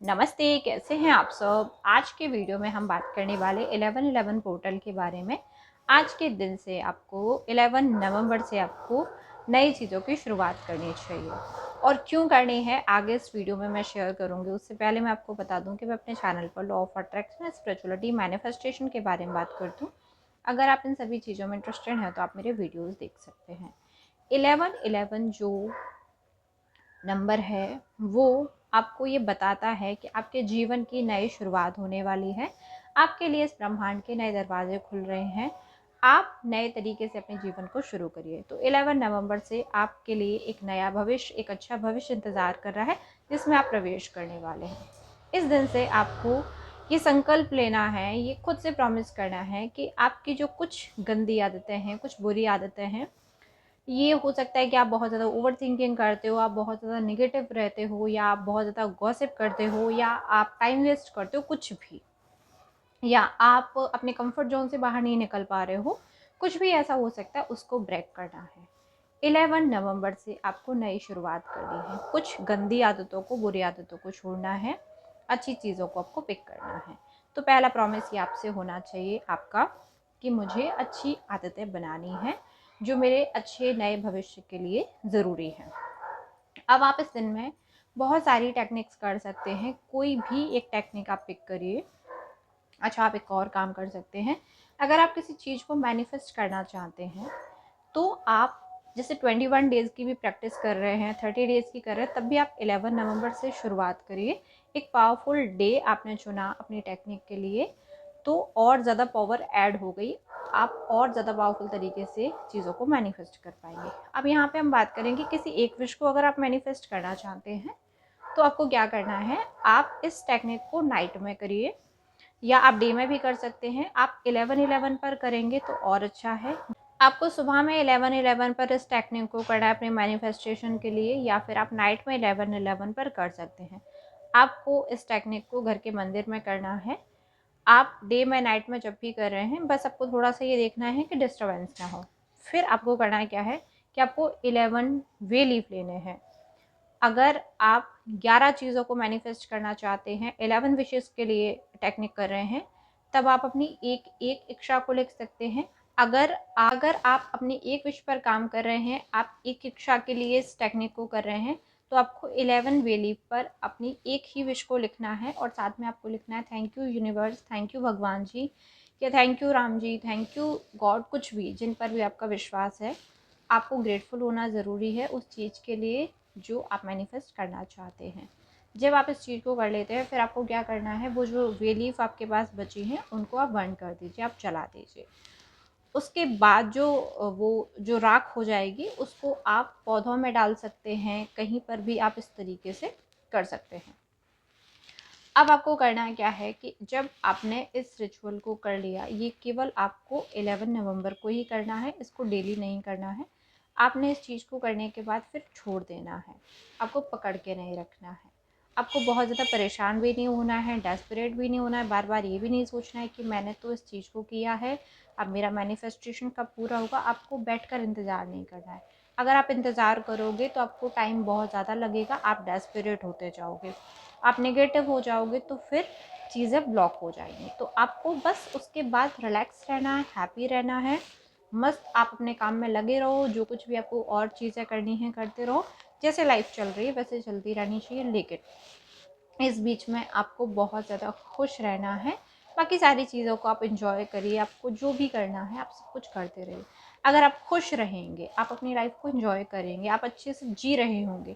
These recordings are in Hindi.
नमस्ते, कैसे हैं आप सब। आज के वीडियो में हम बात करने वाले 11/11 पोर्टल के बारे में। आज के दिन से आपको 11 नवंबर से आपको नई चीज़ों की शुरुआत करनी चाहिए और क्यों करनी है आगे इस वीडियो में मैं शेयर करूंगी। उससे पहले मैं आपको बता दूं कि मैं अपने चैनल पर law of attraction, spirituality, manifestation के बारे में बात करती हूँ। अगर आप इन सभी चीज़ों में इंटरेस्टेड हैं तो आप मेरे वीडियोज़ देख सकते हैं। 11/11 जो नंबर है वो आपको ये बताता है कि आपके जीवन की नई शुरुआत होने वाली है। आपके लिए इस ब्रह्मांड के नए दरवाजे खुल रहे हैं। आप नए तरीके से अपने जीवन को शुरू करिए। तो 11 नवंबर से आपके लिए एक नया भविष्य, एक अच्छा भविष्य इंतज़ार कर रहा है जिसमें आप प्रवेश करने वाले हैं। इस दिन से आपको ये संकल्प लेना है, ये खुद से प्रॉमिस करना है कि आपकी जो कुछ गंदी आदतें हैं, कुछ बुरी आदतें हैं, ये हो सकता है कि आप बहुत ज़्यादा ओवर थिंकिंग करते हो, आप बहुत ज़्यादा नेगेटिव रहते हो, या आप बहुत ज़्यादा गॉसिप करते हो, या आप टाइम वेस्ट करते हो, कुछ भी, या आप अपने कंफर्ट जोन से बाहर नहीं निकल पा रहे हो, कुछ भी ऐसा हो सकता है, उसको ब्रेक करना है। 11 नवंबर से आपको नई शुरुआत करनी है। कुछ गंदी आदतों को, बुरी आदतों को छोड़ना है, अच्छी चीज़ों को आपको पिक करना है। तो पहला प्रॉमिस ये आपसे होना चाहिए आपका कि मुझे अच्छी आदतें बनानी है जो मेरे अच्छे नए भविष्य के लिए ज़रूरी है। अब आप इस दिन में बहुत सारी टेक्निक्स कर सकते हैं, कोई भी एक टेक्निक आप पिक करिए। अच्छा, आप एक और काम कर सकते हैं। अगर आप किसी चीज़ को मैनिफेस्ट करना चाहते हैं तो आप जैसे 21 डेज़ की भी प्रैक्टिस कर रहे हैं, 30 डेज़ की कर रहे हैं, तब भी आप 11 नवंबर से शुरुआत करिए। एक पावरफुल डे आपने चुना अपनी टेक्निक के लिए, तो और ज़्यादा पावर ऐड हो गई। आप और ज़्यादा पावरफुल तरीके से चीज़ों को मैनिफेस्ट कर पाएंगे। अब यहाँ पे हम बात करेंगे किसी एक विश को अगर आप मैनिफेस्ट करना चाहते हैं तो आपको क्या करना है। आप इस टेक्निक को नाइट में करिए या आप डे में भी कर सकते हैं। आप 11/11 पर करेंगे तो और अच्छा है। आपको सुबह में 11/11 पर इस टेक्निक को करना है अपने मैनिफेस्टेशन के लिए, या फिर आप नाइट में 11/11 पर कर सकते हैं। आपको इस टेक्निक को घर के मंदिर में करना है। आप डे में, नाइट में जब भी कर रहे हैं, बस आपको थोड़ा सा ये देखना है कि डिस्टर्बेंस ना हो। फिर आपको करना है क्या है कि आपको 11 वे लीफ लेने हैं। अगर आप 11 चीज़ों को मैनिफेस्ट करना चाहते हैं, 11 विशेज़ के लिए टेक्निक कर रहे हैं, तब आप अपनी एक एक इच्छा को लिख सकते हैं। अगर आप अपनी एक विश पर काम कर रहे हैं, आप एक इच्छा के लिए इस टेक्निक को कर रहे हैं, तो आपको 11 वे लीफ पर अपनी एक ही विश को लिखना है और साथ में आपको लिखना है thank you universe, thank you भगवान जी, या thank you Ram ji, thank you God, कुछ भी जिन पर भी आपका विश्वास है। आपको ग्रेटफुल होना ज़रूरी है उस चीज़ के लिए जो आप मैनिफेस्ट करना चाहते हैं। जब आप इस चीज़ को कर लेते हैं, फिर आपको क्या करना है, वो जो वे लीफ आपके पास बची हैं उनको आप बर्न कर दीजिए, आप जला दीजिए। उसके बाद जो वो जो राख हो जाएगी उसको आप पौधों में डाल सकते हैं, कहीं पर भी आप इस तरीके से कर सकते हैं। अब आपको करना क्या है कि जब आपने इस रिचुअल को कर लिया, ये केवल आपको 11 नवंबर को ही करना है, इसको डेली नहीं करना है। आपने इस चीज़ को करने के बाद फिर छोड़ देना है, आपको पकड़ के नहीं रखना है। आपको बहुत ज़्यादा परेशान भी नहीं होना है, डेस्परेट भी नहीं होना है, बार बार ये भी नहीं सोचना है कि मैंने तो इस चीज़ को किया है, अब मेरा मैनिफेस्टेशन कब पूरा होगा। आपको बैठकर इंतज़ार नहीं करना है। अगर आप इंतज़ार करोगे तो आपको टाइम बहुत ज़्यादा लगेगा, आप डेस्परेट होते जाओगे, आप नेगेटिव हो जाओगे, तो फिर चीज़ें ब्लॉक हो जाएंगी। तो आपको बस उसके बाद रिलैक्स रहना है, हैप्पी रहना है, मस्त आप अपने काम में लगे रहो, जो कुछ भी आपको और चीज़ें करनी है करते रहो, जैसे लाइफ चल रही है वैसे चलती रहनी चाहिए। लेकिन इस बीच में आपको बहुत ज़्यादा खुश रहना है। बाकी सारी चीज़ों को आप इंजॉय करिए, आपको जो भी करना है आप सब कुछ करते रहिए। अगर आप खुश रहेंगे, आप अपनी लाइफ को इंजॉय करेंगे, आप अच्छे से जी रहे होंगे,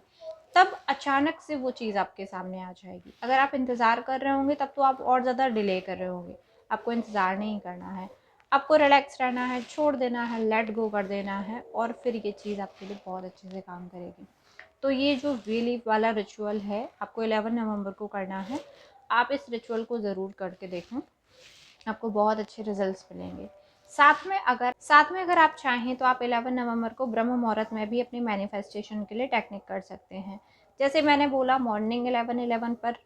तब अचानक से वो चीज़ आपके सामने आ जाएगी। अगर आप इंतज़ार कर रहे होंगे तब तो आप और ज़्यादा डिले कर रहे होंगे। आपको इंतज़ार नहीं करना है, आपको रिलैक्स रहना है, छोड़ देना है, लेट गो कर देना है, और फिर ये चीज़ आपके लिए बहुत अच्छे से काम करेगी। तो ये जो वे लीफ वाला रिचुअल है, आपको 11 नवंबर को करना है। आप इस रिचुअल को ज़रूर करके देखें, आपको बहुत अच्छे रिजल्ट्स मिलेंगे। साथ में अगर आप चाहें तो आप 11 नवंबर को ब्रह्म मुहूर्त में भी अपनी मैनिफेस्टेशन के लिए टेक्निक कर सकते हैं। जैसे मैंने बोला, मॉर्निंग 11/11 पर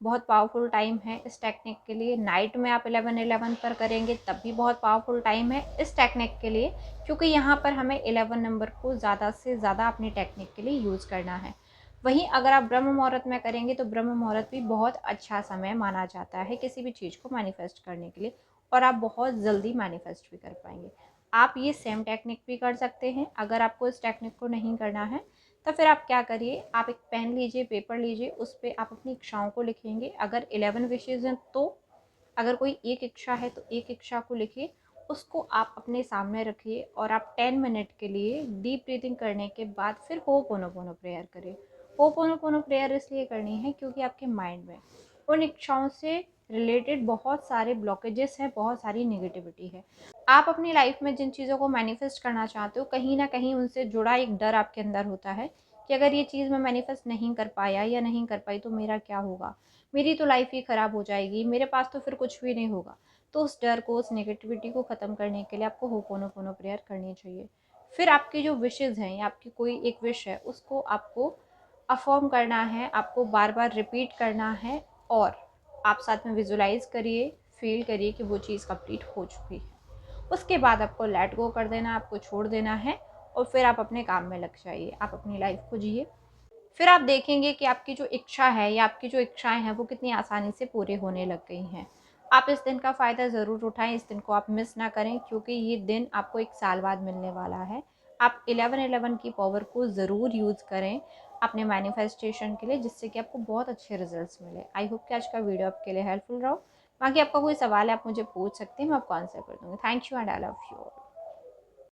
बहुत पावरफुल टाइम है इस टेक्निक के लिए। नाइट में आप 11/11 पर करेंगे तब भी बहुत पावरफुल टाइम है इस टेक्निक के लिए, क्योंकि यहाँ पर हमें 11 नंबर को ज़्यादा से ज़्यादा अपनी टेक्निक के लिए यूज़ करना है। वहीं अगर आप ब्रह्म मुहूर्त में करेंगे तो ब्रह्म मुहूर्त भी बहुत अच्छा समय माना जाता है किसी भी चीज़ को मैनिफेस्ट करने के लिए, और आप बहुत जल्दी मैनिफेस्ट भी कर पाएंगे। आप ये सेम टेक्निक भी कर सकते हैं। अगर आपको इस टेक्निक को नहीं करना है तो फिर आप क्या करिए, आप एक पेन लीजिए, पेपर लीजिए, उस पर आप अपनी इच्छाओं को लिखेंगे। अगर 11 विशेज़ हैं तो अगर कोई एक इच्छा है तो एक इच्छा को लिखिए, उसको आप अपने सामने रखिए और आप 10 मिनट के लिए डीप ब्रीथिंग करने के बाद फिर होपोनोपोनो प्रेयर करिए। होपोनोपोनो प्रेयर इसलिए करनी है क्योंकि आपके माइंड में उन इच्छाओं से रिलेटेड बहुत सारे ब्लॉकेजेस हैं, बहुत सारी नेगेटिविटी है। आप अपनी लाइफ में जिन चीज़ों को मैनिफेस्ट करना चाहते हो, कहीं ना कहीं उनसे जुड़ा एक डर आपके अंदर होता है कि अगर ये चीज़ मैं मैनिफेस्ट नहीं कर पाया या नहीं कर पाई तो मेरा क्या होगा, मेरी तो लाइफ ही ख़राब हो जाएगी, मेरे पास तो फिर कुछ भी नहीं होगा। तो उस डर को, उस नेगेटिविटी को ख़त्म करने के लिए आपको होपोनोपोनो प्रेयर करनी चाहिए। फिर आपकी जो विशेज़ हैं या आपकी कोई एक विश है उसको आपको अफर्म करना है, आपको बार बार रिपीट करना है, और आप साथ में विजुलाइज करिए, फील करिए कि वो चीज़ कंप्लीट हो चुकी है। उसके बाद आपको लेट गो कर देना, आपको छोड़ देना है, और फिर आप अपने काम में लग जाइए, आप अपनी लाइफ को जिए। फिर आप देखेंगे कि आपकी जो इच्छा है या आपकी जो इच्छाएं हैं वो कितनी आसानी से पूरी होने लग गई हैं। आप इस दिन का फ़ायदा ज़रूर उठाएं, इस दिन को आप मिस ना करें, क्योंकि ये दिन आपको 1 साल बाद मिलने वाला है। आप 11-11 की पावर को ज़रूर यूज़ करें अपने मैनिफेस्टेशन के लिए, जिससे कि आपको बहुत अच्छे रिजल्ट्स मिले। आई होप कि आज का वीडियो आपके लिए हेल्पफुल रहो। बाकी आपका कोई सवाल है आप मुझे पूछ सकते हैं, मैं आपको आंसर कर दूँगी। Thank you and I love you.